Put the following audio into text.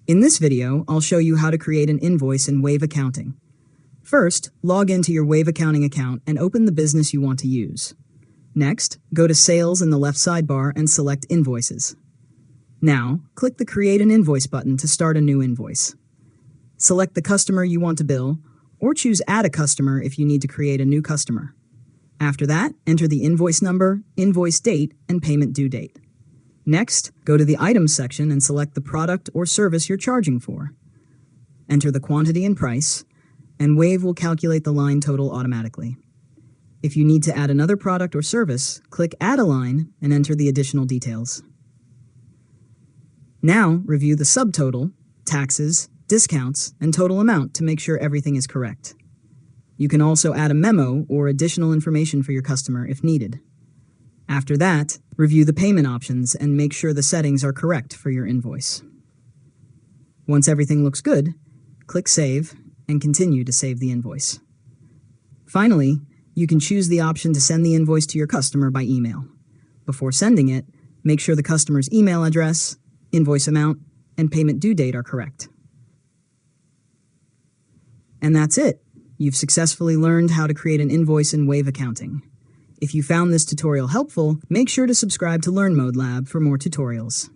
In this video, I'll show you how to create an invoice in Wave Accounting. First, log into your Wave Accounting account and open the business you want to use. Next, go to Sales in the left sidebar and select Invoices. Now, click the Create an Invoice button to start a new invoice. Select the customer you want to bill, or choose Add a Customer if you need to create a new customer. After that, enter the invoice number, invoice date, and payment due date. Next, go to the Items section and select the product or service you're charging for. Enter the quantity and price, and Wave will calculate the line total automatically. If you need to add another product or service, click Add a Line and enter the additional details. Now, review the subtotal, taxes, discounts, and total amount to make sure everything is correct. You can also add a memo or additional information for your customer if needed. After that, review the payment options and make sure the settings are correct for your invoice. Once everything looks good, click Save and continue to save the invoice. Finally, you can choose the option to send the invoice to your customer by email. Before sending it, make sure the customer's email address, invoice amount, and payment due date are correct. And that's it. You've successfully learned how to create an invoice in Wave Accounting. If you found this tutorial helpful, make sure to subscribe to LearnModelab for more tutorials.